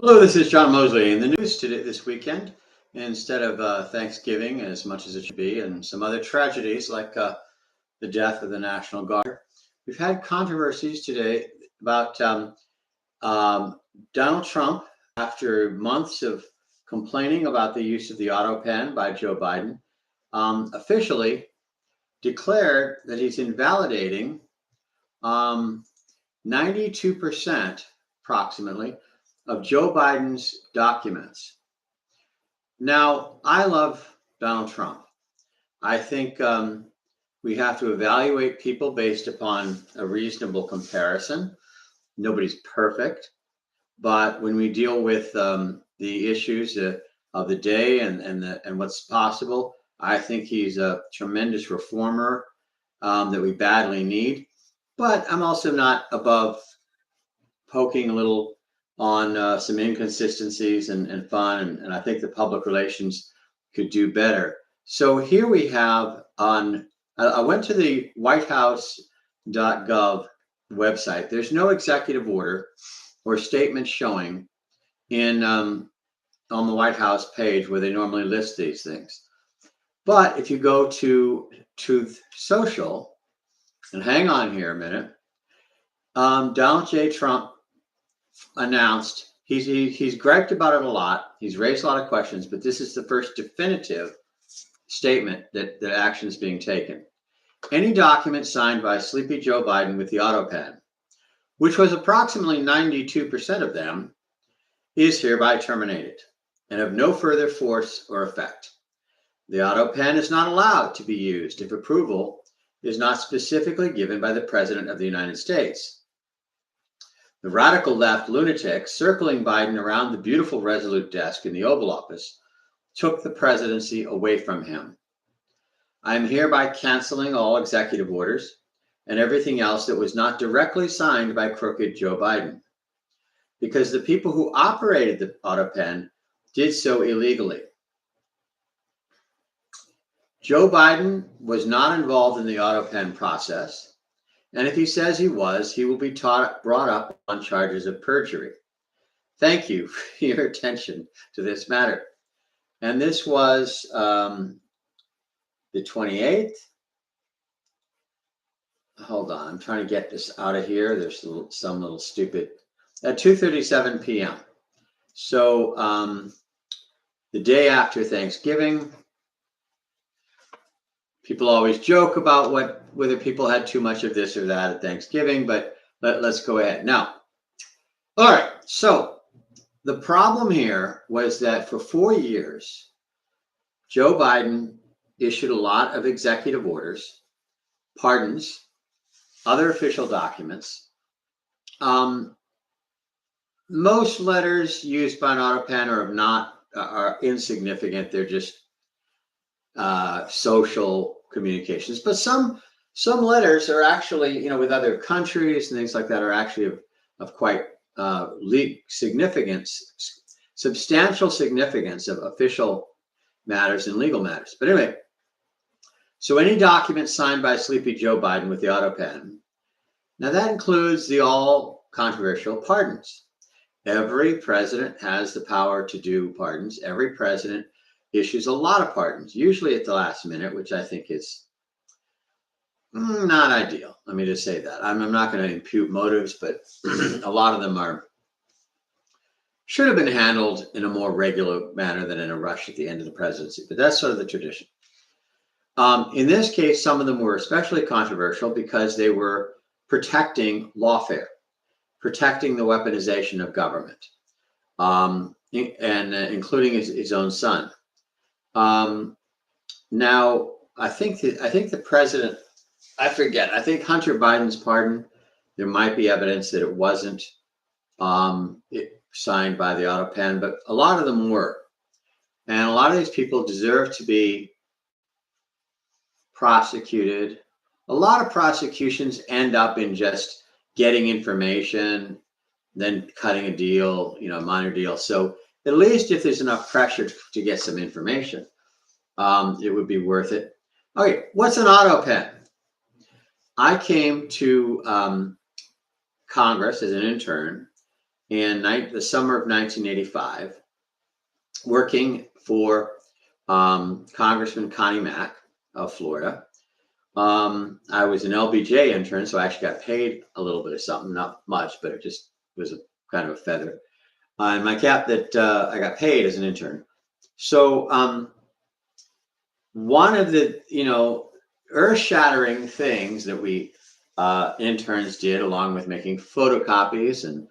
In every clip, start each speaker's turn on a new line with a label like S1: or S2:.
S1: Hello, this is John Mosley. In the news today, this weekend, instead of Thanksgiving, as much as it should be, and some other tragedies like the death of the National Guard, we've had controversies today about Donald Trump, after months of complaining about the use of the auto pen by Joe Biden, officially declared that he's invalidating 92% approximately of Joe Biden's documents. Now, I love Donald Trump. I think we have to evaluate people based upon a reasonable comparison. Nobody's perfect, but when we deal with the issues of the day and what's possible, I think he's a tremendous reformer that we badly need. But I'm also not above poking a little on some inconsistencies and fun, and I think the public relations could do better. So here we have I went to the whitehouse.gov website. There's no executive order or statement showing on the White House page where they normally list these things. But if you go to Truth Social, and hang on here a minute, Donald J. Trump announced, he's griped about it a lot. He's raised a lot of questions, but this is the first definitive statement that action is being taken. Any document signed by Sleepy Joe Biden with the auto pen, which was approximately 92% of them, is hereby terminated and of no further force or effect. The auto pen is not allowed to be used if approval is not specifically given by the President of the United States. The radical left lunatic circling Biden around the beautiful Resolute desk in the Oval Office took the presidency away from him. I am hereby canceling all executive orders and everything else that was not directly signed by crooked Joe Biden, because the people who operated the auto pen did so illegally. Joe Biden was not involved in the auto pen process. And if he says he was, he will be brought up on charges of perjury. Thank you for your attention to this matter. And this was the 28th. Hold on, I'm trying to get this out of here. There's some little stupid, at 2:37 p.m. So the day after Thanksgiving. People always joke about whether people had too much of this or that at Thanksgiving, but let's go ahead. Now, all right, so the problem here was that for 4 years, Joe Biden issued a lot of executive orders, pardons, other official documents. Most letters used by an auto pen are insignificant. They're just social communications, but some letters are actually, with other countries and things like that, are actually of quite substantial significance of official matters and legal matters. But anyway, so any document signed by Sleepy Joe Biden with the auto pen, now that includes the all controversial pardons. Every president has the power to do pardons. Every president issues a lot of pardons, usually at the last minute, which I think is not ideal. Let me just say that. I'm not going to impute motives, but a lot of them should have been handled in a more regular manner than in a rush at the end of the presidency. But that's sort of the tradition. In this case, some of them were especially controversial because they were protecting lawfare, protecting the weaponization of government, and including his own son. Now, I think the president, I think Hunter Biden's pardon, there might be evidence that it wasn't signed by the auto pen, but a lot of them were. And a lot of these people deserve to be prosecuted. A lot of prosecutions end up in just getting information, then cutting a deal, a minor deal. So at least if there's enough pressure to get some information, it would be worth it. Okay, what's an auto pen? I came to Congress as an intern in the summer of 1985, working for Congressman Connie Mack of Florida. I was an LBJ intern, so I actually got paid a little bit of something, not much, but it just was a kind of a feather. And my cap that I got paid as an intern. So one of the, earth-shattering things that we interns did, along with making photocopies and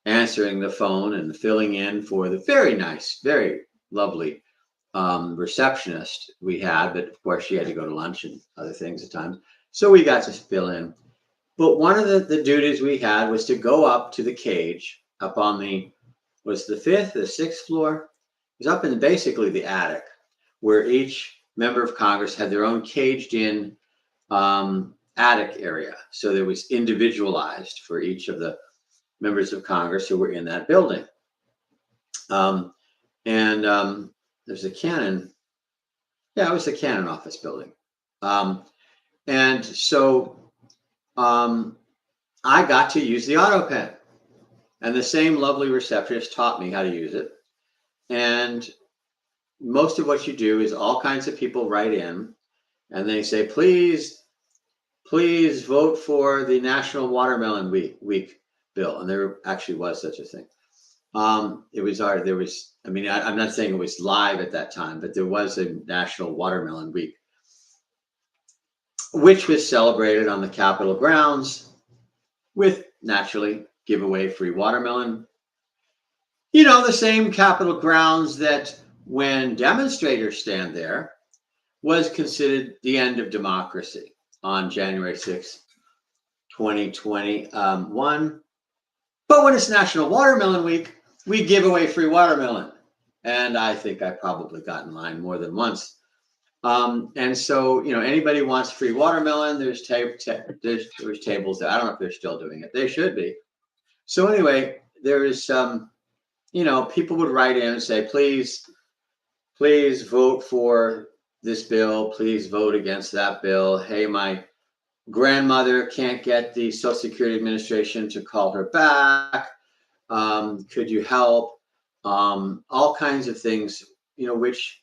S1: answering the phone and filling in for the very nice, very lovely receptionist we had, but of course she had to go to lunch and other things at times. So we got to fill in. But one of the duties we had was to go up to the cage up on the 5th, the 6th floor. It was up in basically the attic, where each member of Congress had their own caged in attic area. So there was individualized for each of the members of Congress who were in that building. There's a Canon. Yeah, it was the Canon office building. And so I got to use the auto pen. And the same lovely receptionist taught me how to use it. And most of what you do is all kinds of people write in and they say, please vote for the National Watermelon Week bill. And there actually was such a thing. I'm not saying it was live at that time, but there was a National Watermelon Week, which was celebrated on the Capitol grounds with, naturally, giveaway free watermelon. The same Capitol grounds that when demonstrators stand there was considered the end of democracy on January 6th, 2021. But when it's National Watermelon Week, we give away free watermelon. And I think I probably got in line more than once. And so, anybody wants free watermelon, there's tables there. I don't know if they're still doing it. They should be. So anyway, there is people would write in and say, please vote for this bill. Please vote against that bill. Hey, my grandmother can't get the Social Security Administration to call her back. Could you help? All kinds of things, which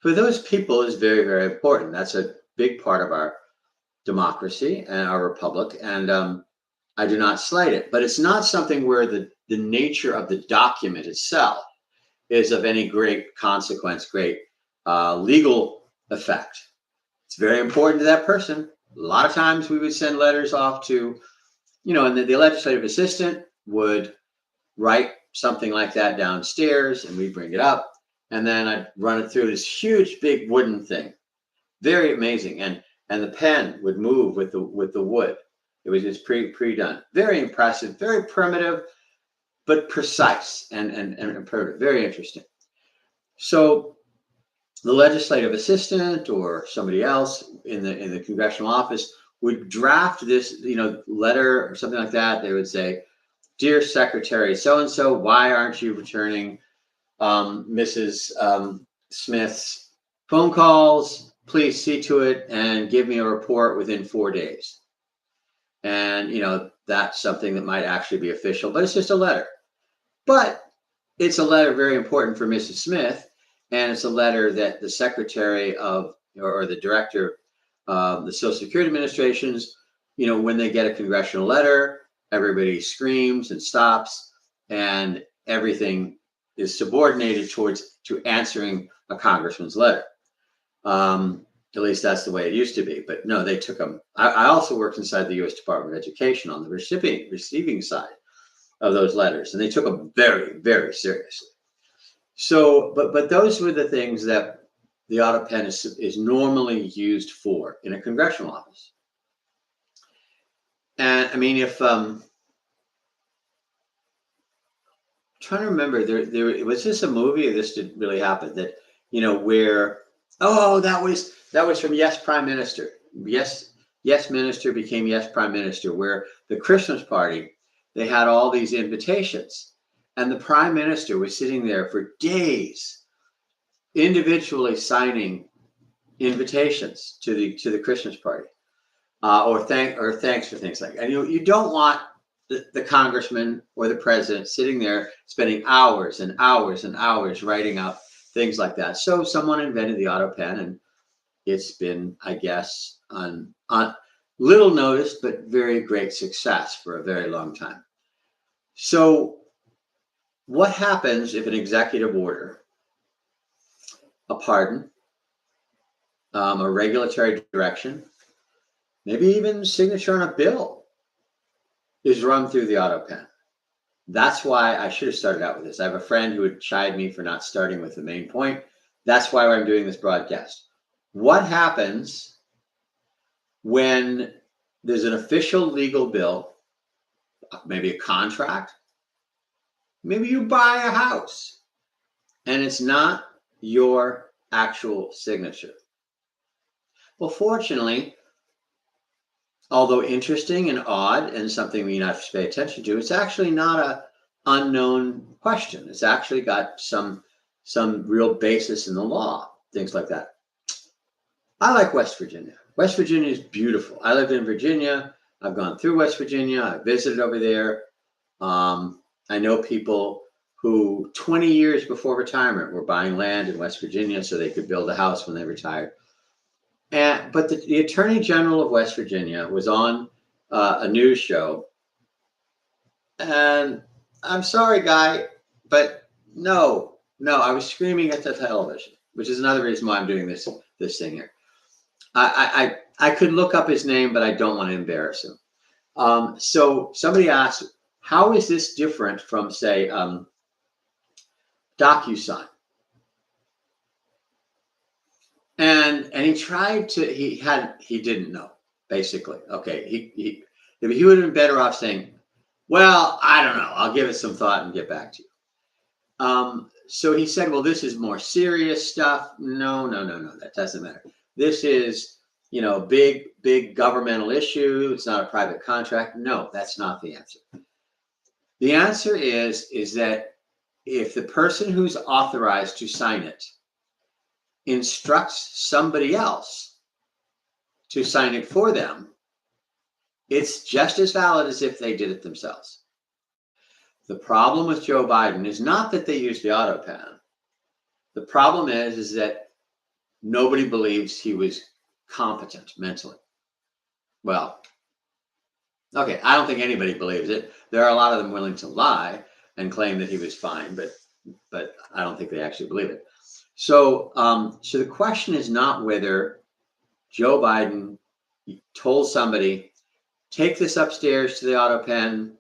S1: for those people is very, very important. That's a big part of our democracy and our republic. And I do not slight it, but it's not something where the nature of the document itself is of any great consequence, great legal effect. It's very important to that person. A lot of times we would send letters off to, and the legislative assistant would write something like that downstairs and we bring it up. And then I'd run it through this huge, big wooden thing. Very amazing. And the pen would move with the wood. It was just pre-done. Very impressive, very primitive, but precise and primitive. Very interesting. So the legislative assistant or somebody else in the congressional office would draft this, letter or something like that. They would say, "Dear Secretary so-and-so, why aren't you returning Mrs. Smith's phone calls? Please see to it and give me a report within 4 days." And, that's something that might actually be official, but it's just a letter. But it's a letter very important for Mrs. Smith. And it's a letter that the secretary of, or the director of the Social Security Administrations, when they get a congressional letter, everybody screams and stops and everything is subordinated to answering a congressman's letter. At least that's the way it used to be. But no, they took them. I also worked inside the U.S. Department of Education on the receiving side of those letters, and they took them very, very seriously. So, but those were the things that the auto pen is normally used for in a congressional office. And I mean, if I'm trying to remember, there was this a movie, or this didn't really happen, that where that was from Yes Prime Minister. Yes Minister became Yes Prime Minister, where the Christmas party, they had all these invitations. And the Prime Minister was sitting there for days, individually signing invitations to the Christmas party, or thanks for things like that. And you don't want the congressman or the president sitting there spending hours and hours and hours writing up things like that. So someone invented the auto pen, and it's been, I guess, on little noticed, but very great success for a very long time. So what happens if an executive order, a pardon, a regulatory direction, maybe even signature on a bill is run through the auto pen? That's why I should have started out with this. I have a friend who would chide me for not starting with the main point. That's why I'm doing this broadcast. What happens when there's an official legal bill, maybe a contract, maybe you buy a house, and it's not your actual signature? Well, fortunately, although interesting and odd and something we have to pay attention to, it's actually not an unknown question. It's actually got some real basis in the law, things like that. I like West Virginia. West Virginia is beautiful. I lived in Virginia. I've gone through West Virginia. I visited over there. I know people who 20 years before retirement were buying land in West Virginia so they could build a house when they retired. But the Attorney General of West Virginia was on a news show, and I'm sorry, guy, but no, I was screaming at the television, which is another reason why I'm doing this thing here. I could look up his name, but I don't want to embarrass him. So somebody asked, how is this different from, say, DocuSign? And he tried to, he didn't know, basically. Okay, he would have been better off saying, well, I don't know, I'll give it some thought and get back to you. So he said, well, this is more serious stuff. No, that doesn't matter. This is, big governmental issue. It's not a private contract. No, that's not the answer. The answer is that if the person who's authorized to sign it instructs somebody else to sign it for them, it's just as valid as if they did it themselves. The problem with Joe Biden is not that they used the auto pen. The problem is that nobody believes he was competent mentally. Well, okay, I don't think anybody believes it. There are a lot of them willing to lie and claim that he was fine, but I don't think they actually believe it. So the question is not whether Joe Biden told somebody, take this upstairs to the auto pen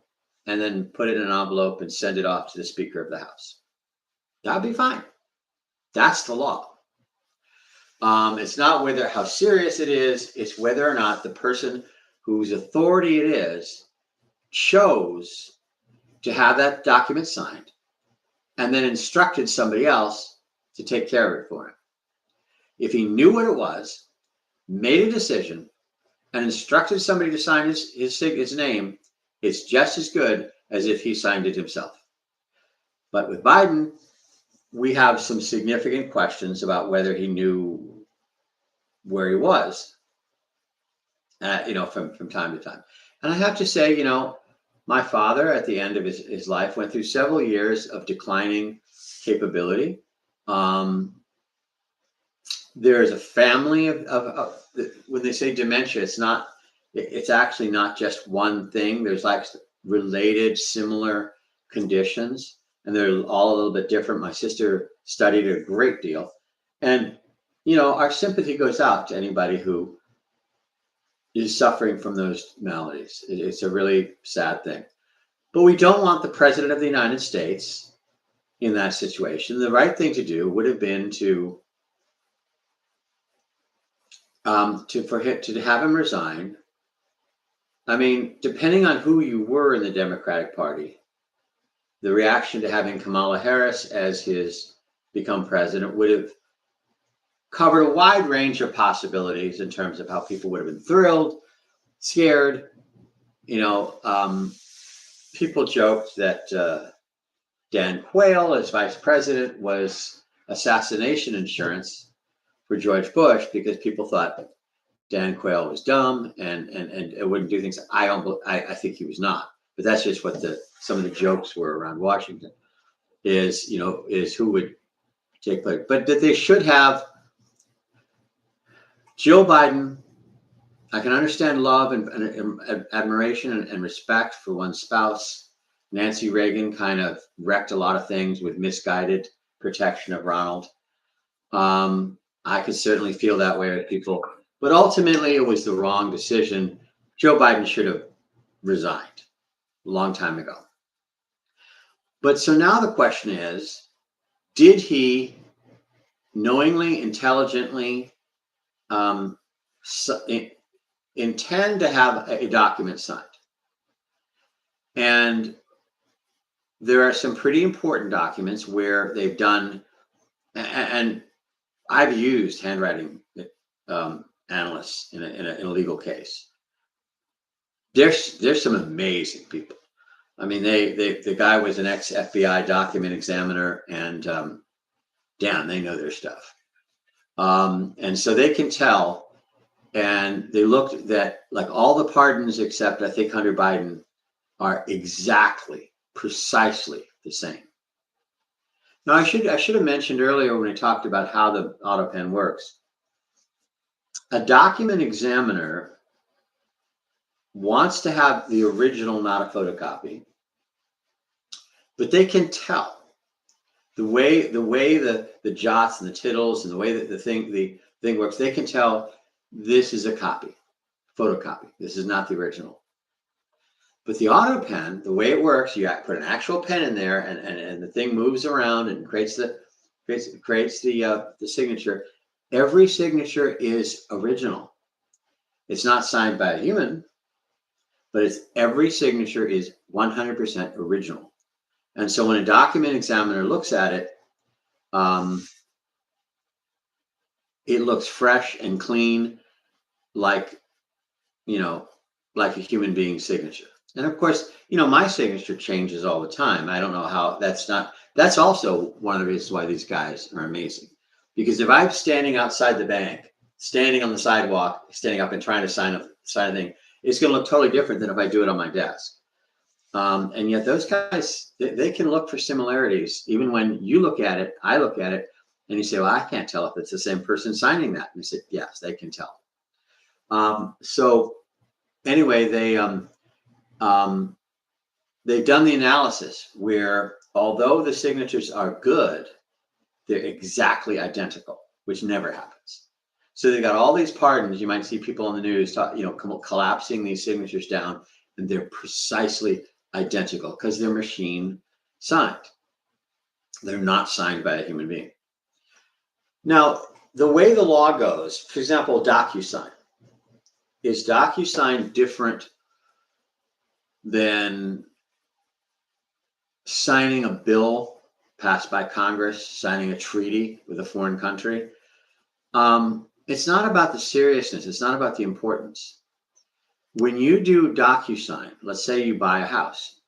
S1: and then put it in an envelope and send it off to the Speaker of the House. That'd be fine. That's the law. It's not how serious it is. It's whether or not the person whose authority it is chose to have that document signed and then instructed somebody else to take care of it for him. If he knew what it was, made a decision, and instructed somebody to sign his name, it's just as good as if he signed it himself. But with Biden, we have some significant questions about whether he knew where he was, from time to time. And I have to say, my father at the end of his life went through several years of declining capability. There's a family of when they say dementia, it's actually not just one thing. There's like related, similar conditions, and they're all a little bit different. My sister studied it a great deal, and our sympathy goes out to anybody who is suffering from those maladies. It's a really sad thing, but we don't want the president of the United States in that situation. The right thing to do would have been to have him resign. I mean, depending on who you were in the Democratic Party, the reaction to having Kamala Harris as his become president would have covered a wide range of possibilities in terms of how people would have been thrilled, scared. People joked that Dan Quayle as vice president was assassination insurance for George Bush because people thought Dan Quayle was dumb and it wouldn't do things. I think he was not. but that's just what some of the jokes were around Washington. Is who would take place, but that they should have Joe Biden. I can understand love and admiration and respect for one's spouse. Nancy Reagan kind of wrecked a lot of things with misguided protection of Ronald. I could certainly feel that way with people, but ultimately it was the wrong decision. Joe Biden should have resigned a long time ago. But so now the question is, did he knowingly, intelligently intend to have a document signed? And there are some pretty important documents where they've done, and I've used handwriting analysts in a legal case. There's some amazing people. I mean, the guy was an ex-FBI document examiner, and damn, they know their stuff. And so they can tell, and they looked at like all the pardons except I think Hunter Biden are precisely the same. Now, I should have mentioned earlier when I talked about how the auto pen works. A document examiner wants to have the original, not a photocopy, but they can tell the way the jots and the tittles and the way that the thing works. They can tell this is a photocopy. This is not the original. But the auto pen, the way it works, you put an actual pen in there, and the thing moves around and creates the signature. Every signature is original. It's not signed by a human, but every signature is 100% original. And so when a document examiner looks at it, it looks fresh and clean, like a human being's signature. And of course, my signature changes all the time. I don't know how that's also one of the reasons why these guys are amazing. Because if I'm standing outside the bank, standing on the sidewalk, standing up and trying to sign a thing, it's going to look totally different than if I do it on my desk. And yet those guys, they can look for similarities. Even when you look at it, I look at it, and you say, well, I can't tell if it's the same person signing that. And I said, yes, they can tell. So anyway, they've done the analysis where although the signatures are good, they're exactly identical, which never happens. So they've got all these pardons. You might see people on the news collapsing these signatures down, and they're precisely identical because they're machine signed. They're not signed by a human being. Now, the way the law goes, for example, DocuSign. Is DocuSign different than signing a bill passed by Congress, signing a treaty with a foreign country? It's not about the seriousness. It's not about the importance. When you do DocuSign, let's say you buy a house.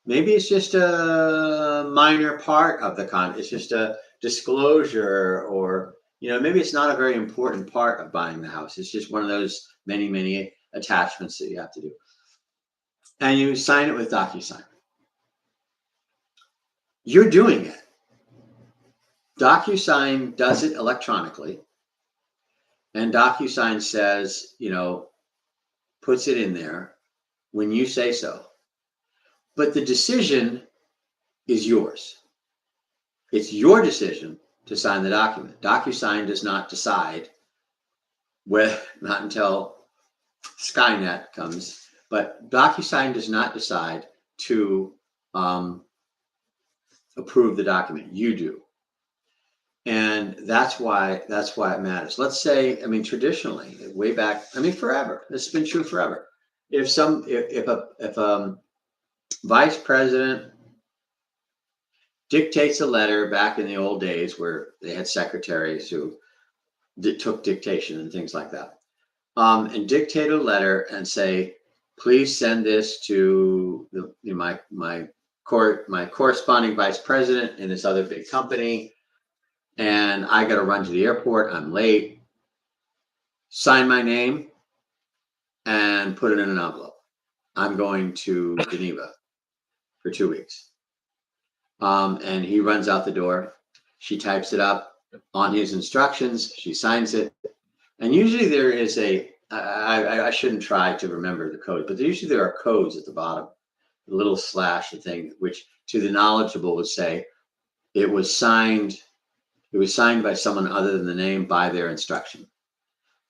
S1: Maybe it's just a minor part of the contract. It's just a disclosure, or maybe it's not a very important part of buying the house. It's just one of those many, many attachments that you have to do. And you sign it with DocuSign. You're doing it. DocuSign does it electronically. And DocuSign says, puts it in there when you say so. But the decision is yours. It's your decision to sign the document. DocuSign does not decide not until Skynet comes, but DocuSign does not decide to approve the document. You do. And that's why it matters. Let's say, traditionally, way back, forever, this has been true forever. If a vice president dictates a letter back in the old days where they had secretaries who took dictation and things like that, and dictate a letter and say, please send this to my corresponding vice president in this other big company, and I got to run to the airport. I'm late. Sign my name and put it in an envelope. I'm going to Geneva for 2 weeks. And he runs out the door. She types it up on his instructions. She signs it. And usually there is I shouldn't try to remember the code, but usually there are codes at the bottom, a little slash, thing, which to the knowledgeable would say it was signed by someone other than the name by their instruction.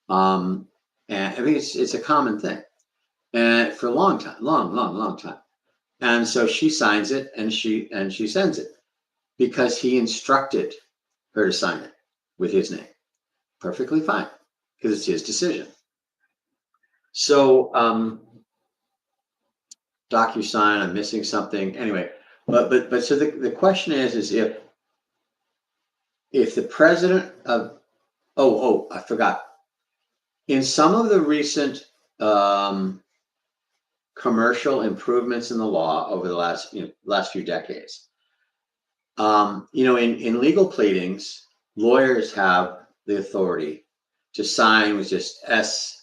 S1: And I think it's a common thing, and for a long time. And so she signs it, and she sends it because he instructed her to sign it with his name. Perfectly fine, because it's his decision. So DocuSign, I'm missing something. Anyway, but so the question is if the president of I forgot. In some of the recent commercial improvements in the law over the last few decades, in legal pleadings, lawyers have the authority to sign with just S/S/S/S/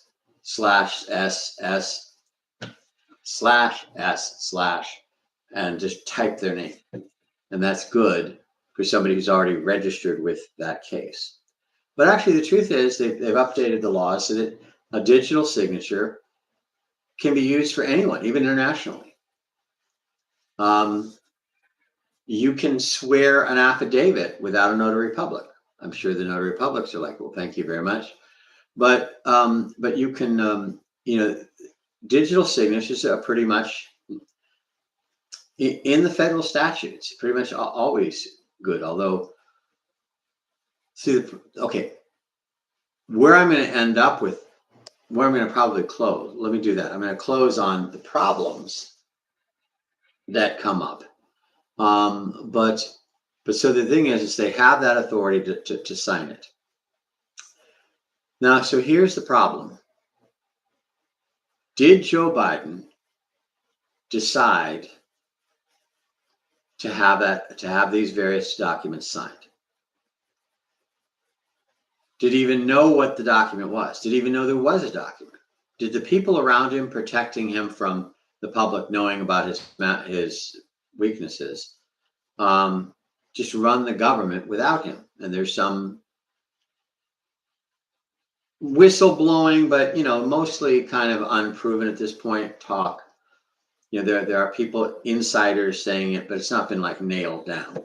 S1: and just type their name, and that's good for somebody who's already registered with that case. But actually, the truth is they've updated the law so that a digital signature can be used for anyone, even internationally. You can swear an affidavit without a notary public. I'm sure the notary publics are like, well, thank you very much. But you can, digital signatures are pretty much in the federal statutes, pretty much always good. Although, where I'm going to end up with, where I'm going to probably close. Let me do that. I'm going to close on the problems that come up. But so the thing is they have that authority to sign it. Now, so here's the problem. Did Joe Biden decide to have these various documents signed? Did he even know what the document was? Did he even know there was a document? Did the people around him protecting him from the public knowing about his weaknesses just run the government without him? And there's some whistleblowing, but mostly kind of unproven at this point talk. There are people, insiders, saying it, but it's not been nailed down.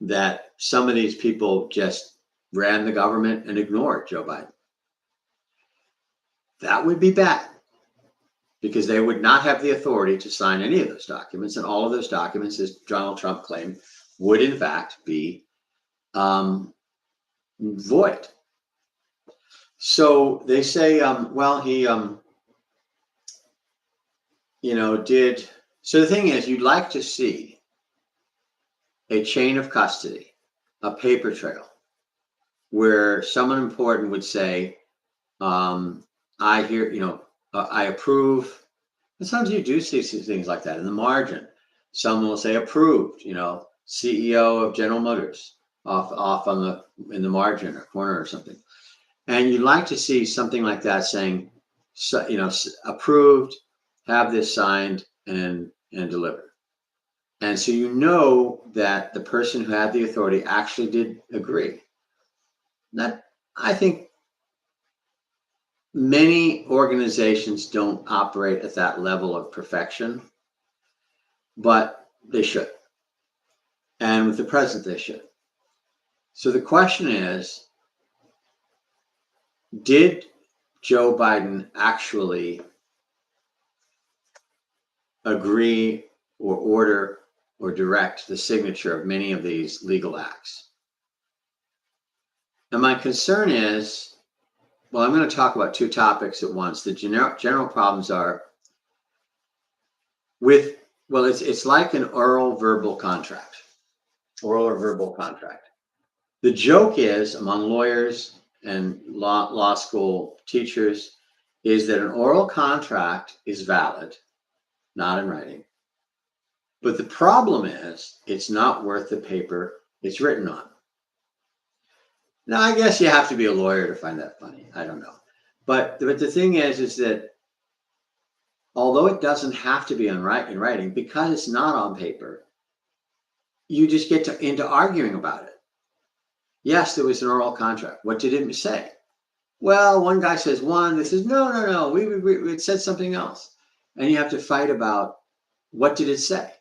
S1: That some of these people just ran the government and ignored Joe Biden. That would be bad, because they would not have the authority to sign any of those documents, and all of those documents, as Donald Trump claimed, would in fact be void. So they say, he, did. So the thing is, you'd like to see a chain of custody, a paper trail, where someone important would say, I hear, I approve. And sometimes you do see things like that in the margin. Someone will say approved, CEO of General Motors off in the margin or corner or something. And you'd like to see something like that saying, approved, have this signed and delivered. And so that the person who had the authority actually did agree. That, I think, many organizations don't operate at that level of perfection, but they should. And with the president, they should. So the question is, did Joe Biden actually agree or order or direct the signature of many of these legal acts? And my concern is, well, I'm going to talk about two topics at once. The general problems are it's like an oral or verbal contract. The joke is, among lawyers and law school teachers, is that an oral contract is valid, not in writing. But the problem is, it's not worth the paper it's written on. Now, I guess you have to be a lawyer to find that funny. I don't know. But the thing is that although it doesn't have to be in writing, because it's not on paper, you just get into arguing about it. Yes, there was an oral contract. What did it say? Well, one guy says one, they says, no, we it said something else. And you have to fight about what did it say?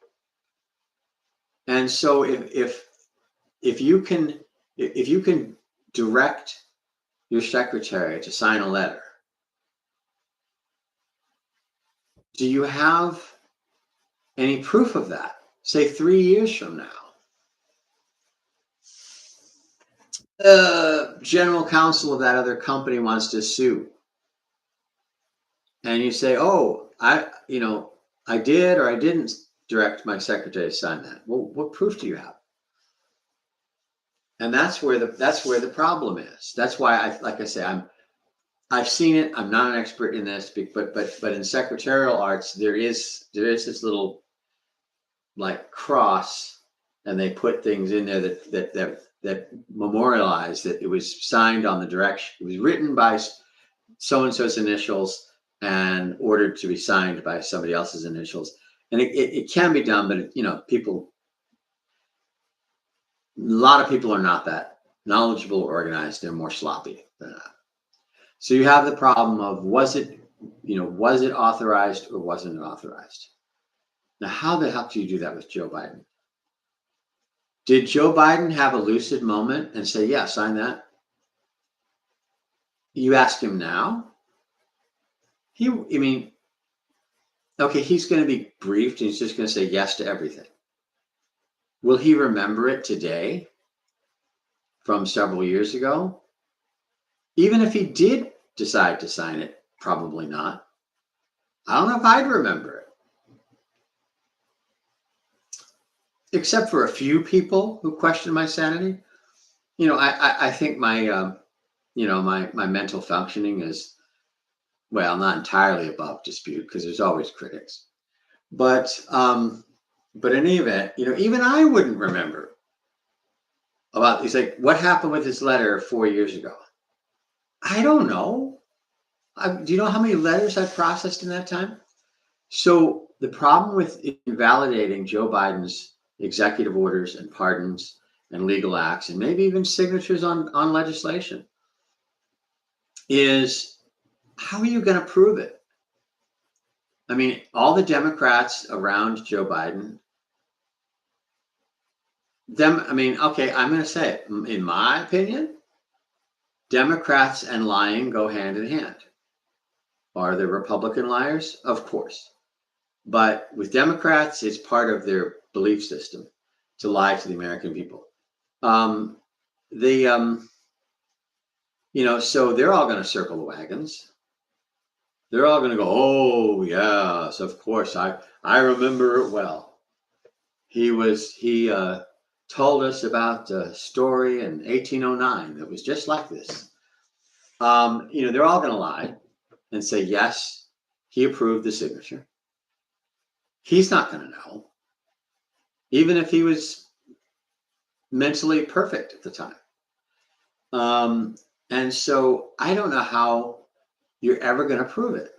S1: And so if you can direct your secretary to sign a letter, do you have any proof of that? Say 3 years from now, the general counsel of that other company wants to sue, and you say, "Oh, I did or I didn't direct my secretary to sign that." Well, what proof do you have? And that's where the problem is. That's why I've seen it. I'm not an expert in this, but in secretarial arts, there is this little like cross, and they put things in there that memorialize that it was signed on the direction. It was written by so and so's initials and ordered to be signed by somebody else's initials. And it can be done, but a lot of people are not that knowledgeable or organized. They're more sloppy than that. So you have the problem of was it authorized or wasn't it authorized? Now, how the heck do you do that with Joe Biden? Did Joe Biden have a lucid moment and say, yeah, sign that? You ask him now. Okay, he's going to be briefed and he's just going to say yes to everything. Will he remember it today from several years ago? Even if he did decide to sign it, probably not. I don't know if I'd remember it. Except for a few people who question my sanity. I think my mental functioning is, well, not entirely above dispute because there's always critics. But in any event, even I wouldn't remember about. He's like, what happened with this letter 4 years ago? I don't know. Do you know how many letters I've processed in that time? So the problem with invalidating Joe Biden's executive orders and pardons and legal acts and maybe even signatures on legislation is, how are you going to prove it? I mean, all the Democrats around Joe Biden, okay, I'm going to say it. In my opinion, Democrats and lying go hand in hand. Are there Republican liars? Of course. But with Democrats, it's part of their belief system to lie to the American people. So they're all going to circle the wagons. They're all going to go, oh, yes, of course. I remember it well. He told us about a story in 1809 that was just like this. They're all going to lie and say, yes, he approved the signature. He's not going to know, even if he was mentally perfect at the time. And so I don't know how you're ever going to prove it.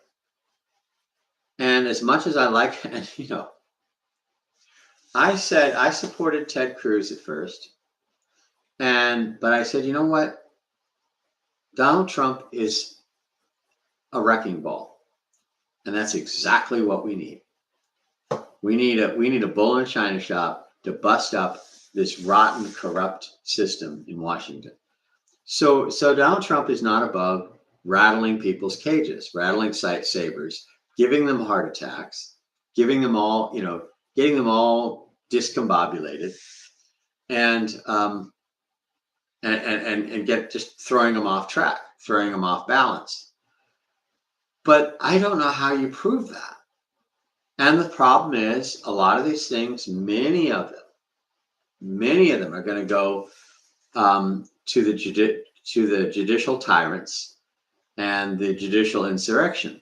S1: And as much as I like, I said I supported Ted Cruz at first, but I said, you know what? Donald Trump is a wrecking ball, and that's exactly what we need. We need a bull in a china shop to bust up this rotten, corrupt system in Washington. So Donald Trump is not above rattling people's cages, rattling sabers, giving them heart attacks, getting them all discombobulated, and just throwing them off track, throwing them off balance. But I don't know how you prove that. And the problem is, a lot of these things, many of them are going to go to the judicial tyrants and the judicial insurrection,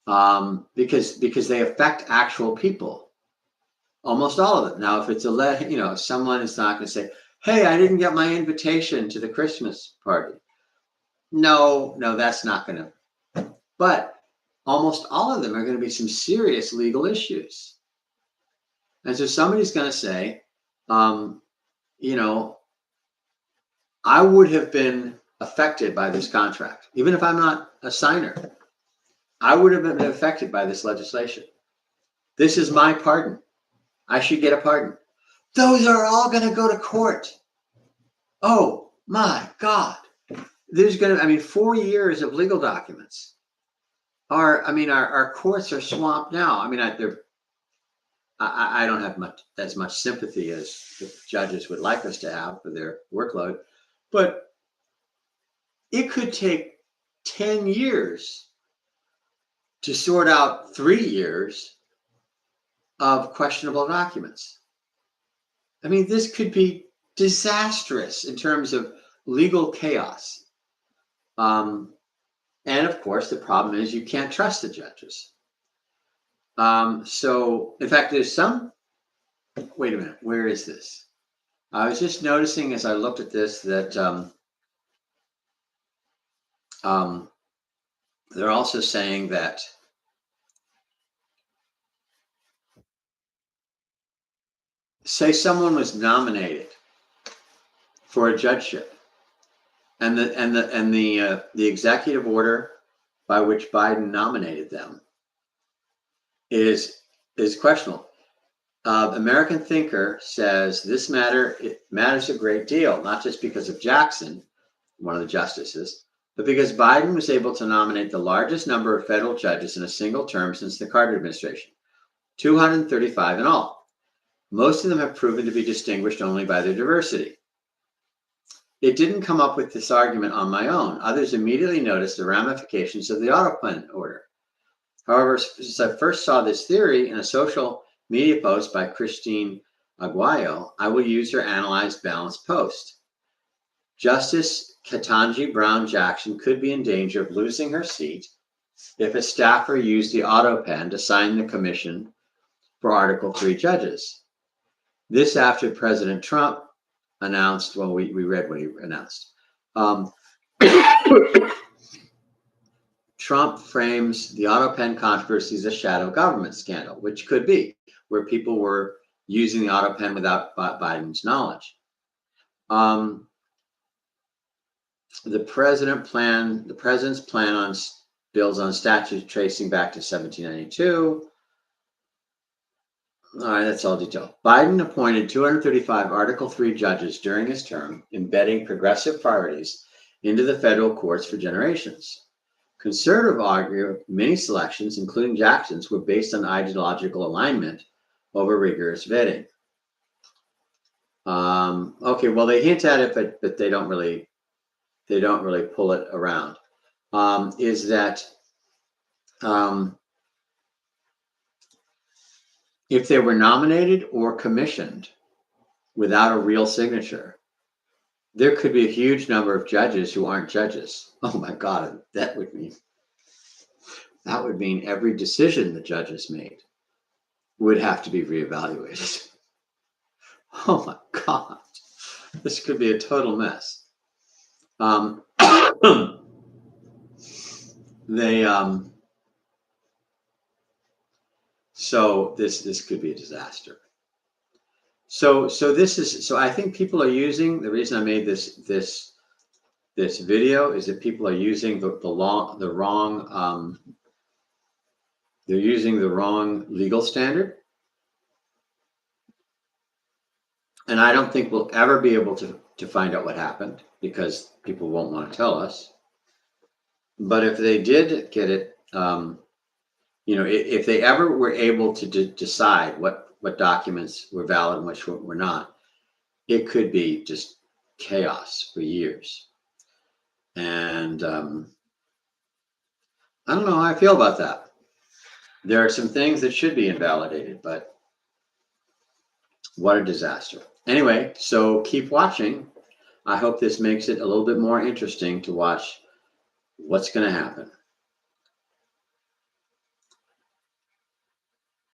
S1: because they affect actual people, almost all of them. Now, if it's someone is not going to say, "Hey, I didn't get my invitation to the Christmas party." No, that's not going to. But almost all of them are going to be some serious legal issues. And so somebody's going to say, you know, I would have been affected by this contract, even if I'm not a signer. I would have been affected by this legislation. This is my pardon. I should get a pardon. Those are all going to go to court. Oh my God. There's going to, 4 years of legal documents our courts are swamped now. I don't have as much sympathy as the judges would like us to have for their workload, but it could take 10 years to sort out 3 years of questionable documents. This could be disastrous in terms of legal chaos. And of course, the problem is you can't trust the judges. So, in fact, there's wait a minute, where is this? I was just noticing as I looked at this that they're also saying that say someone was nominated for a judgeship, and the executive order by which Biden nominated them is questionable. American Thinker says this matters a great deal, not just because of Jackson, one of the justices, but because Biden was able to nominate the largest number of federal judges in a single term since the Carter administration, 235 in all. Most of them have proven to be distinguished only by their diversity. It didn't come up with this argument on my own. Others immediately noticed the ramifications of the auto pen order. However, since I first saw this theory in a social media post by Christine Aguayo, I will use her analyzed balanced post. Justice Ketanji Brown Jackson could be in danger of losing her seat if a staffer used the auto pen to sign the commission for Article 3 judges. This after President Trump announced, well, we read what he announced. Trump frames the auto pen controversy as a shadow government scandal, which could be where people were using the auto pen without Biden's knowledge. The president's plan on bills on statutes tracing back to 1792. All right, that's all detail. Biden appointed 235 Article 3 judges during his term, embedding progressive priorities into the federal courts for generations. Conservative argue many selections, including Jackson's, were based on ideological alignment over rigorous vetting. Okay, well, they hint at it, but they don't really pull it around. Is that if they were nominated or commissioned without a real signature, there could be a huge number of judges who aren't judges. Oh my God, that would mean every decision the judges made would have to be reevaluated. Oh my God, this could be a total mess. So this could be a disaster. So I think people are using, the reason I made this video is that people are using they're using the wrong legal standard. And I don't think we'll ever be able to find out what happened because people won't want to tell us. But if they did get it, if they ever were able to decide what documents were valid and which were not, it could be just chaos for years. And I don't know how I feel about that. There are some things that should be invalidated, but what a disaster. Anyway, so keep watching. I hope this makes it a little bit more interesting to watch what's going to happen.